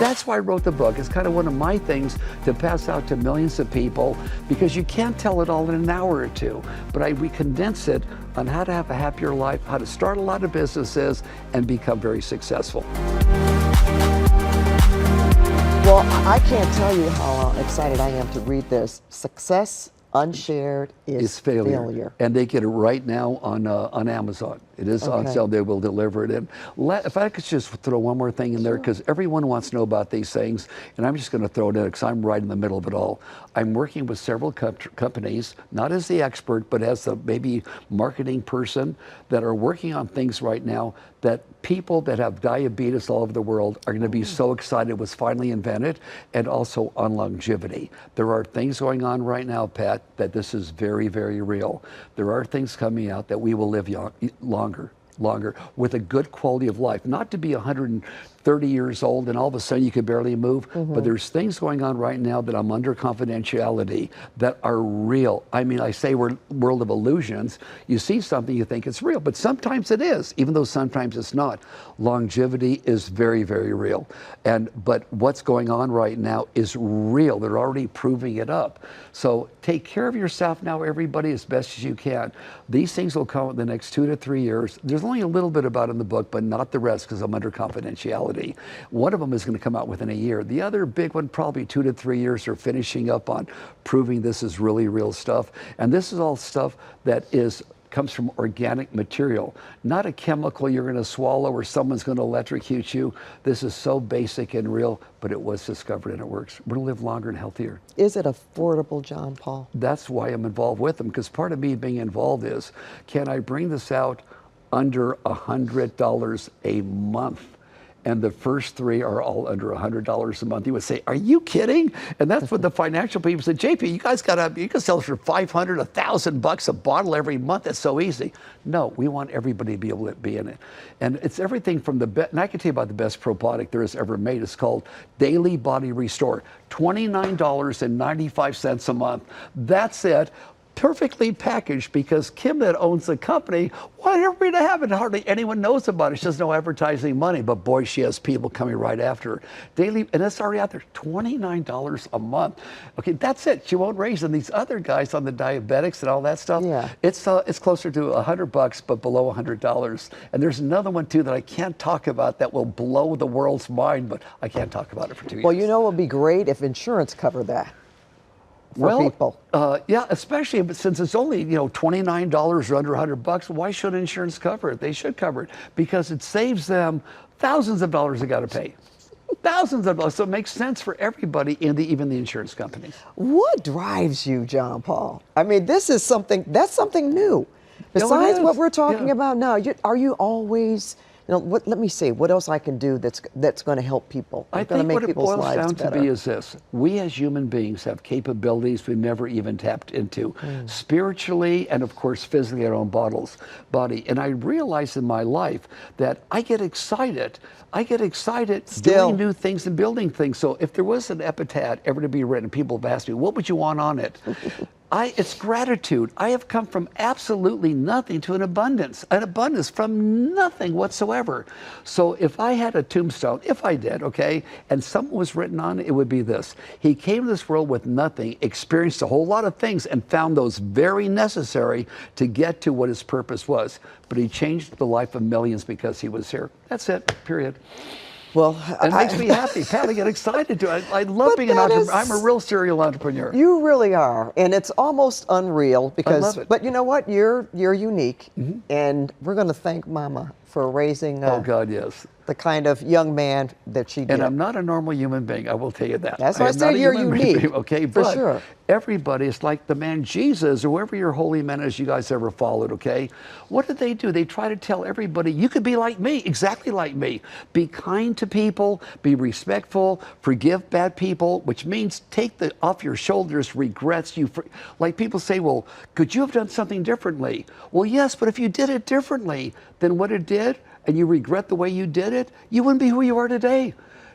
That's why I wrote the book. It's kind of one of my things to pass out to millions of people, because you can't tell it all in an hour or two. But we condense it on how to have a happier life, how to start a lot of businesses, and become very successful. Well, I can't tell you how excited I am to read this. Success Unshared is failure. And they get it right now on Amazon. It is on sale. They will deliver it in. If I could just throw one more thing in there, because everyone wants to know about these things, and I'm just going to throw it in because I'm right in the middle of it all. I'm working with several companies, not as the expert, but as the maybe marketing person, that are working on things right now that people that have diabetes all over the world are going to be so excited was finally invented, and also on longevity. There are things going on right now, Pat, that this is very, very real. There are things coming out that we will live longer with a good quality of life. Not to be 130 years old and all of a sudden you can barely move, but there's things going on right now that I'm under confidentiality that are real. I mean, I say we're a world of illusions. You see something, you think it's real, but sometimes it is, even though sometimes it's not. Longevity is very, very real. But what's going on right now is real. They're already proving it up. So take care of yourself now, everybody, as best as you can. These things will come in the next 2 to 3 years. There's only a little bit about it in the book, but not the rest, because I'm under confidentiality. One of them is going to come out within a year. The other big one, probably 2 to 3 years, are finishing up on proving this is really real stuff. And this is all stuff that comes from organic material, not a chemical you're going to swallow or someone's going to electrocute you. This is so basic and real, but it was discovered and it works. We're going to live longer and healthier. Is it affordable, John Paul? That's why I'm involved with them, because part of me being involved is, can I bring this out under $100 a month? And the first 3 are all under $100 a month. You would say, are you kidding? And that's what the financial people said, JP, you can sell this for $500, $1,000 a bottle every month. That's so easy. No, we want everybody to be able to be in it. And it's everything from and I can tell you about the best probiotic there is ever made. It's called Daily Body Restore. $29.95 a month. That's it. Perfectly packaged, because Kim, that owns the company, wanted everybody to have it. Hardly anyone knows about it. She has no advertising money, but boy, she has people coming right after her. Daily, and it's already out there, $29 a month. Okay, that's it. She won't raise it. And these other guys on the diabetics and all that stuff, it's closer to $100, but below $100. And there's another one too that I can't talk about that will blow the world's mind, but I can't talk about it for 2 years. Well, you know, it would be great if insurance covered that. People. Yeah, especially since it's only $29 or under $100. Why should insurance cover it? They should cover it because it saves them thousands of dollars they got to pay. Thousands of dollars. So it makes sense for everybody, even the insurance companies. What drives you, John Paul? I mean, that's something new. Besides what we're talking about now, are you always? Let me see, what else I can do that's going to help people? I think what it boils down to be is this. We as human beings have capabilities we've never even tapped into, spiritually and, of course, physically in our own body. And I realize in my life that I get excited doing new things and building things. So if there was an epitaph ever to be written, people have asked me, what would you want on it? It's gratitude. I have come from absolutely nothing to an abundance from nothing whatsoever. So if I had a tombstone, if I did, okay, and something was written on it, it would be this. He came to this world with nothing, experienced a whole lot of things, and found those very necessary to get to what his purpose was. But he changed the life of millions because he was here. That's it, period. Well, it makes me happy. Pat, I get excited too. I love being an entrepreneur. I'm a real serial entrepreneur. You really are, and it's almost unreal because. I love it. But you know what? You're unique, and we're going to thank Mama for raising. Oh God, yes. The kind of young man that she did. And I'm not a normal human being, I will tell you that. That's why I said you're unique. Okay, for but sure. Everybody, it's like the man Jesus, or whoever your holy man is you guys ever followed, okay? What did they do? They try to tell everybody, you could be like me, exactly like me. Be kind to people, be respectful, forgive bad people, which means take off your shoulders regrets. Like people say, well, could you have done something differently? Well, yes, but if you did it differently than what it did, and you regret the way you did it, you wouldn't be who you are today.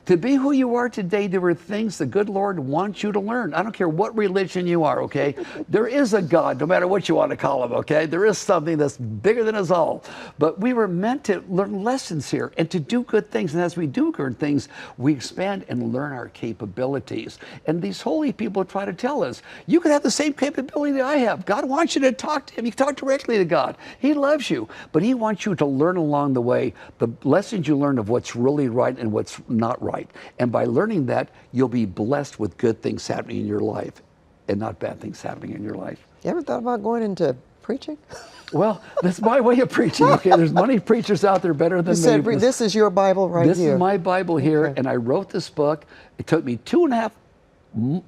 To be who you are today, there are things the good Lord wants you to learn. I don't care what religion you are, okay? There is a God, no matter what you want to call him, okay? There is something that's bigger than us all. But we were meant to learn lessons here and to do good things. And as we do good things, we expand and learn our capabilities. And these holy people try to tell us, you can have the same capability that I have. God wants you to talk to him. You can talk directly to God. He loves you. But he wants you to learn along the way the lessons you learn of what's really right and what's not right. And by learning that, you'll be blessed with good things happening in your life and not bad things happening in your life. You ever thought about going into preaching? Well, that's my way of preaching, okay? There's many preachers out there better than you me. Said, this is your Bible right here. This is my Bible here, and I wrote this book. It took me 2.5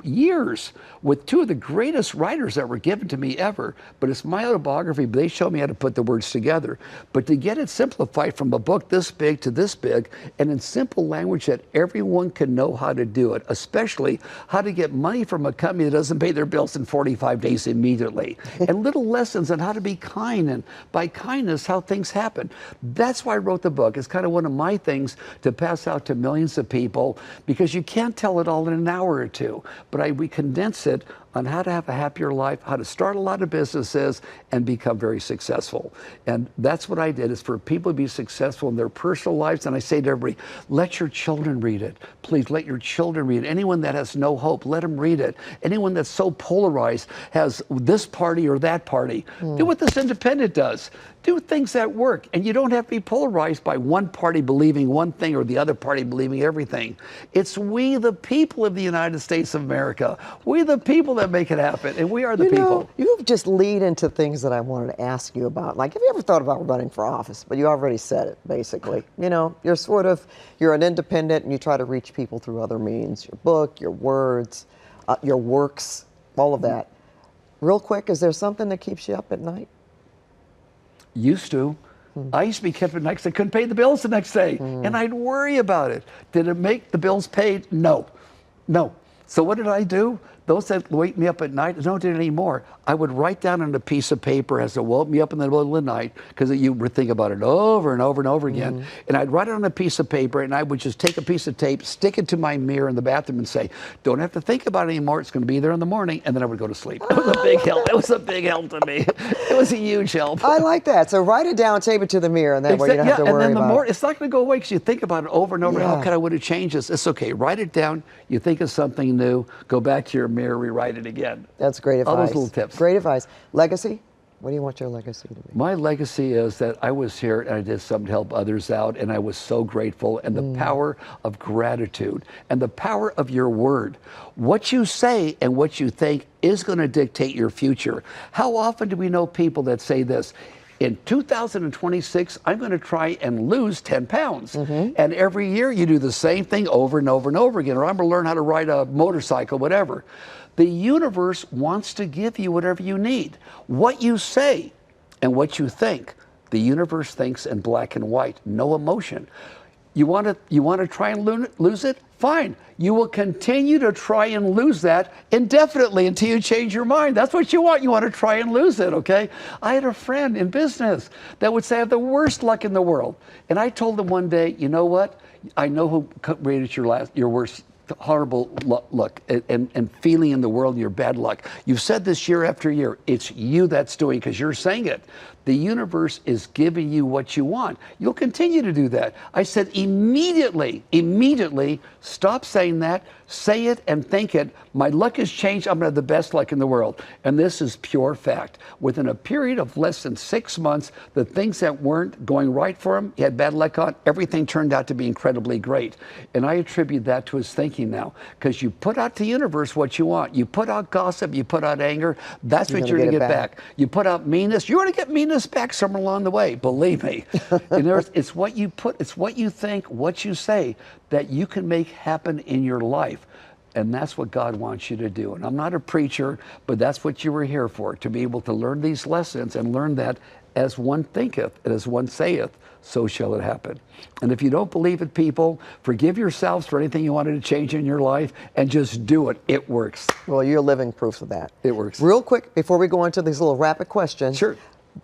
years with two of the greatest writers that were given to me ever. But it's my autobiography. They showed me how to put the words together. But to get it simplified from a book this big to this big, and in simple language that everyone can know how to do it, especially how to get money from a company that doesn't pay their bills in 45 days immediately, and little lessons on how to be kind, and by kindness, how things happen. That's why I wrote the book. It's kind of one of my things to pass out to millions of people, because you can't tell it all in an hour or two. But we condense it on how to have a happier life, how to start a lot of businesses and become very successful. And that's what I did, is for people to be successful in their personal lives. And I say to everybody, let your children read it. Please let your children read it. Anyone that has no hope, let them read it. Anyone that's so polarized, has this party or that party, do what this independent does. Do things that work. And you don't have to be polarized by one party believing one thing or the other party believing everything. It's we, the people of the United States of America. We, the people that make it happen. And we are the people. You just lead into things that I wanted to ask you about. Like, have you ever thought about running for office? But you already said it, basically. You know, you're an independent and you try to reach people through other means. Your book, your words, your works, all of that. Real quick, is there something that keeps you up at night? Used to. I used to be kept at night because I couldn't pay the bills the next day. And I'd worry about it. Did it make the bills paid? No. No. So what did I do? Those that wake me up at night, I don't do it anymore. I would write down on a piece of paper as it woke me up in the middle of the night, because you would think about it over and over and over again. And I'd write it on a piece of paper, and I would just take a piece of tape, stick it to my mirror in the bathroom and say, don't have to think about it anymore. It's going to be there in the morning. And then I would go to sleep. It was a big help. It was a big help to me. It was a huge help. I like that. So write it down, tape it to the mirror, and that way you don't have to worry about it. It's not going to go away because you think about it over and over. How could I would have changed this? It's okay. Write it down. You think of something new. Go back to your mirror, rewrite it again. That's great advice. All those little tips. Great advice. Legacy? What do you want your legacy to be? My legacy is that I was here and I did something to help others out, and I was so grateful, and the power of gratitude and the power of your word. What you say and what you think is going to dictate your future. How often do we know people that say this? In 2026, I'm going to try and lose 10 pounds. And every year you do the same thing over and over and over again. Or I'm going to learn how to ride a motorcycle, whatever. The universe wants to give you whatever you need. What you say and what you think, the universe thinks in black and white, no emotion. You want to try and lose it? Fine. You will continue to try and lose that indefinitely until you change your mind. That's what you want. You want to try and lose it, okay? I had a friend in business that would say I have the worst luck in the world. And I told him one day, you know what? I know who rated your worst horrible luck and feeling in the world, your bad luck. You've said this year after year. It's you that's doing, because you're saying it. The universe is giving you what you want. You'll continue to do that. I said immediately, stop saying that, say it and think it. My luck has changed. I'm going to have the best luck in the world. And this is pure fact. Within a period of less than 6 months, the things that weren't going right for him, he had bad luck on, everything turned out to be incredibly great. And I attribute that to his thinking now, because you put out to the universe what you want. You put out gossip, you put out anger, that's what you're going to get back. You put out meanness, you're going to get meanness back somewhere along the way, believe me. And it's what you put, it's what you think, what you say that you can make happen in your life. And that's what God wants you to do. And I'm not a preacher, but that's what you were here for, to be able to learn these lessons and learn that as one thinketh and as one saith, so shall it happen. And if you don't believe it, people, forgive yourselves for anything you wanted to change in your life and just do it. It works. Well, you're living proof of that. It works. Real quick, before we go into these little rapid questions. Sure.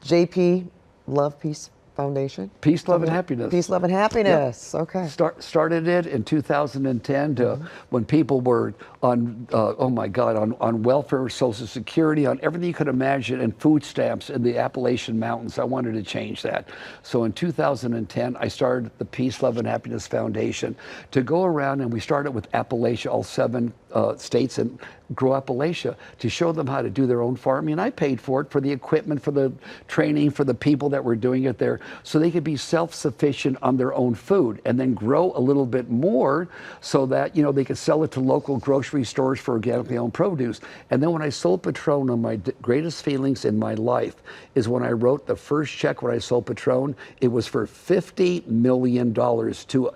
JP, love, peace, Foundation? Peace, Love, and Happiness. Peace, Love, and Happiness. Yep. Okay. Started it in 2010 to when people were on, oh my God, on welfare, Social Security, on everything you could imagine, and food stamps in the Appalachian Mountains. I wanted to change that. So in 2010, I started the Peace, Love, and Happiness Foundation to go around, and we started with Appalachia, all 7 states, and grow Appalachia to show them how to do their own farming. And I paid for it, for the equipment, for the training, for the people that were doing it there, so they could be self-sufficient on their own food and then grow a little bit more so that, you know, they could sell it to local grocery stores for organically owned produce. And then when I sold Patrón, one of my greatest feelings in my life is when I wrote the first check when I sold Patrón. It was for $50 million to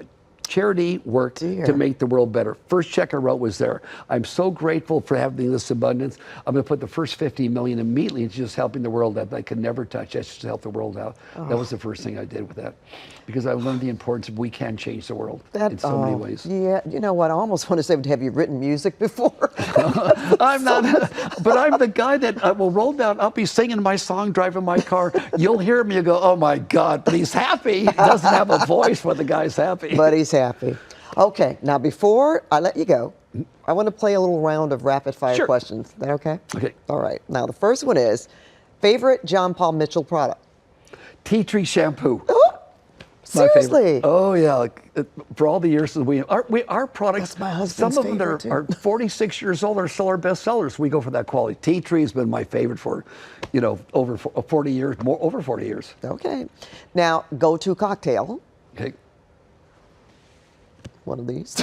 charity work to make the world better. First check I wrote was there. I'm so grateful for having this abundance. I'm going to put the first $50 million immediately into just helping the world that I could never touch. That's just to help the world out. That was the first thing I did with that, because I learned the importance of we can change the world in so many ways. Yeah, you know what? I almost want to say, have you written music before? I'm not, but I'm the guy that I will roll down. I'll be singing my song, driving my car. You'll hear me and go, oh my God, but he's happy. He doesn't have a voice, but the guy's happy. But he's happy. Okay, now before I let you go, I want to play a little round of rapid fire questions. Is that okay? Okay. All right. Now the first one is, favorite John Paul Mitchell product? Tea tree shampoo. Oh, seriously? Oh yeah, for all the years that our products, that's my husband's some of them are 46 years old, are still our best sellers. We go for that quality. Tea tree has been my favorite for, you know, over 40 years, over 40 years. Okay. Now, go-to cocktail. Okay. One of these.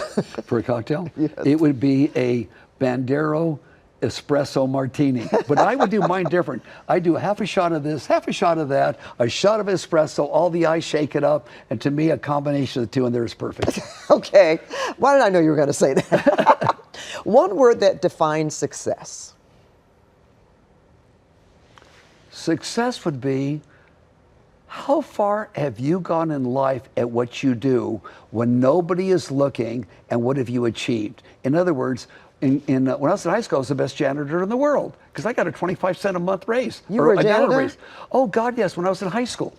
For a cocktail? Yes. It would be a Bandero espresso martini. But I would do mine different. I do half a shot of this, half a shot of that, a shot of espresso, all the ice, shake it up, and to me, a combination of the two in there is perfect. Okay. Why did I know you were going to say that? One word that defines success. Success would be, how far have you gone in life at what you do when nobody is looking, and what have you achieved? In other words, when I was in high school, I was the best janitor in the world because I got a 25-cent a month raise. You were a janitor? Raise. Oh God, yes, when I was in high school.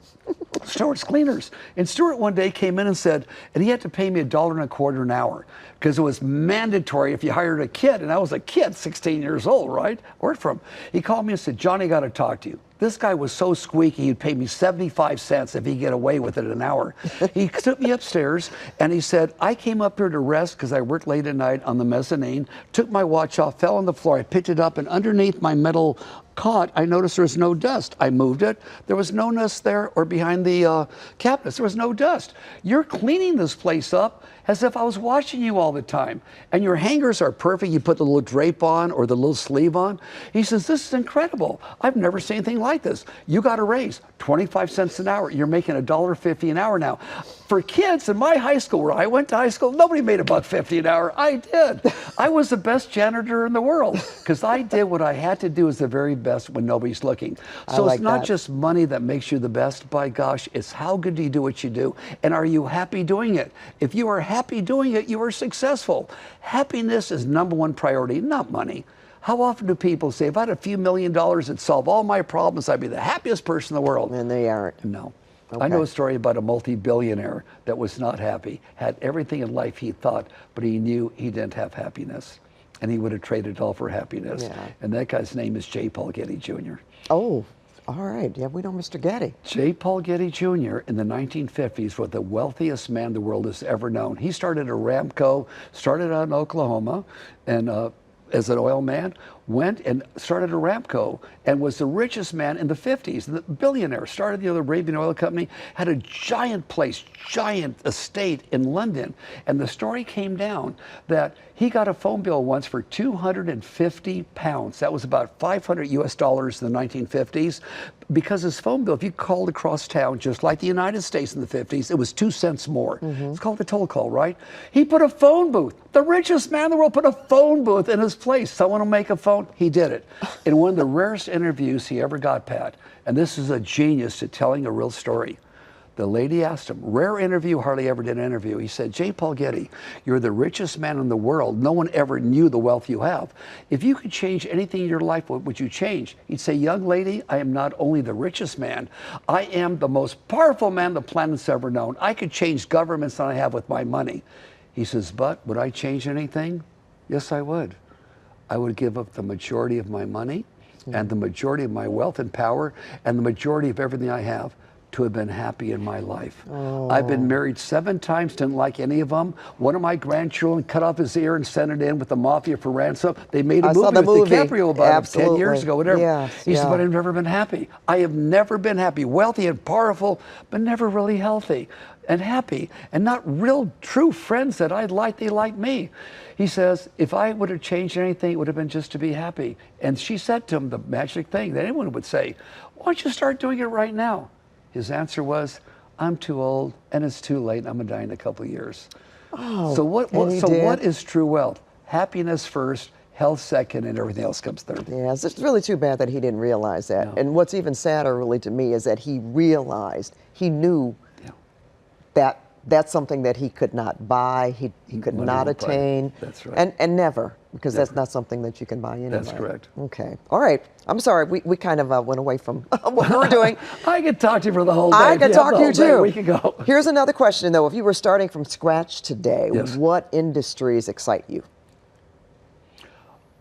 Stewart's Cleaners. And Stewart one day came in and said, and he had to pay me $1.25 an hour because it was mandatory if you hired a kid. And I was a kid, 16 years old, right? Worked for him. He called me and said, Johnny, got to talk to you. This guy was so squeaky, he'd pay me 75 cents if he'd get away with it an hour. He took me upstairs and he said, I came up here to rest because I worked late at night on the mezzanine, took my watch off, fell on the floor. I picked it up, and underneath my metal cot, I noticed there was no dust. I moved it. There was no dust there, or behind the cabinets. There was no dust. You're cleaning this place up as if I was watching you all the time. And your hangers are perfect. You put the little drape on or the little sleeve on. He says, this is incredible. I've never seen anything like this. You got a raise, 25 cents an hour. You're making $1.50 an hour now. For kids in my high school, where I went to high school, nobody made $1.50 an hour. I did. I was the best janitor in the world because I did what I had to do as the very best when nobody's looking. So it's not just money that makes you the best, by gosh, it's how good do you do what you do, and are you happy doing it? If you are happy doing it, you are successful. Happiness is #1 priority, not money. How often do people say, if I had a few $1 million that'd solve all my problems, I'd be the happiest person in the world? And they aren't. No. Okay. I know a story about a multi-billionaire that was not happy, had everything in life he thought, but he knew he didn't have happiness. And he would have traded it all for happiness. Yeah. And that guy's name is J. Paul Getty Jr. Oh, all right. Yeah, we know Mr. Getty. J. Paul Getty Jr. in the 1950s was the wealthiest man the world has ever known. He started Aramco, started out in Oklahoma, and as an oil man, went and started Aramco and was the richest man in the 50s. The billionaire, started the Arabian Oil Company, had a giant place, giant estate in London. And the story came down that he got a phone bill once for 250 pounds. That was about $500 US in the 1950s. Because his phone bill, if you called across town, just like the United States in the 50s, it was 2 cents more. It's called the toll call, right? He put a phone booth. The richest man in the world put a phone booth in his place. Someone will make a phone. He did it. In one of the rarest interviews he ever got, Pat, and this is a genius at telling a real story. The lady asked him, rare interview, hardly ever did an interview. He said, J. Paul Getty, you're the richest man in the world. No one ever knew the wealth you have. If you could change anything in your life, what would you change? He'd say, young lady, I am not only the richest man, I am the most powerful man the planet's ever known. I could change governments than I have with my money. He says, but would I change anything? Yes, I would. I would give up the majority of my money and the majority of my wealth and power and the majority of everything I have to have been happy in my life. Oh. I've been married 7 times, didn't like any of them. One of my grandchildren cut off his ear and sent it in with the mafia for ransom. They made a movie with DiCaprio about it 10 years ago, whatever. Yes, he said, but I've never been happy. I have never been happy, wealthy and powerful, but never really healthy and happy, and not real true friends that I'd like, they like me. He says, if I would have changed anything, it would have been just to be happy. And she said to him the magic thing that anyone would say, why don't you start doing it right now? His answer was, I'm too old and it's too late. I'm gonna die in a couple of years. Oh, so what is true wealth? Happiness first, health second, and everything else comes third. Yeah, it's really too bad that he didn't realize that. No. And what's even sadder really to me is that he realized, he knew that that's something that he could not buy, he could not attain. That's right. And never, because that's not something that you can buy anyway. That's correct. Okay. All right. I'm sorry, we kind of went away from what we were doing. I could talk to you for the whole day. I could talk to you too. We could go. Here's another question though. If you were starting from scratch today, yes. what industries excite you?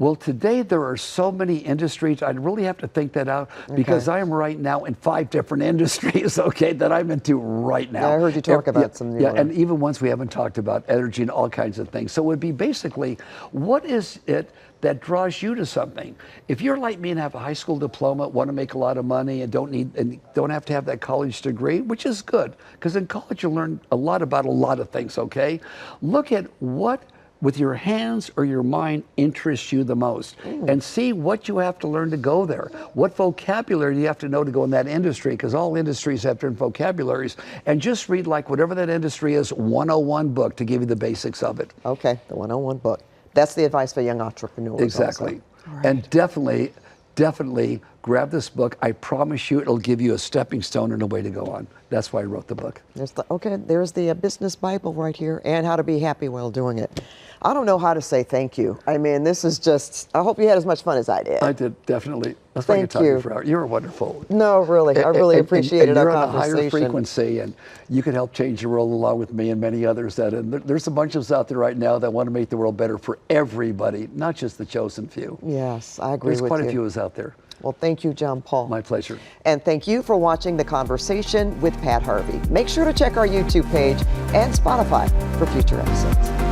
Well, today there are so many industries, I'd really have to think that out because I am right now in 5 different industries, okay, that I'm into right now. Yeah, I heard you talk about some. Yeah, and even ones we haven't talked about, energy and all kinds of things. So it would be basically, what is it that draws you to something? If you're like me and have a high school diploma, want to make a lot of money and don't have to have that college degree, which is good, because in college you learn a lot about a lot of things, okay? Look at what with your hands or your mind interests you the most and see what you have to learn to go there. What vocabulary do you have to know to go in that industry, because all industries have different vocabularies, and just read like whatever that industry is, 101 book to give you the basics of it. Okay, the 101 book. That's the advice for young entrepreneurs. Exactly. Right. And definitely grab this book. I promise you it'll give you a stepping stone and a way to go on. That's why I wrote the book. There's the business Bible right here, and how to be happy while doing it. I don't know how to say thank you. I mean, this is just, I hope you had as much fun as I did. I did, definitely. That's why I could talk to you for hours. You were wonderful. No, really. I really appreciated our conversation. You're on a higher frequency, and you can help change the world along with me and many others. And there's a bunch of us out there right now that want to make the world better for everybody, not just the chosen few. Yes, I agree with you. There's quite a few of us out there. Well, thank you, John Paul. My pleasure. And thank you for watching The Conversation with Pat Harvey. Make sure to check our YouTube page and Spotify for future episodes.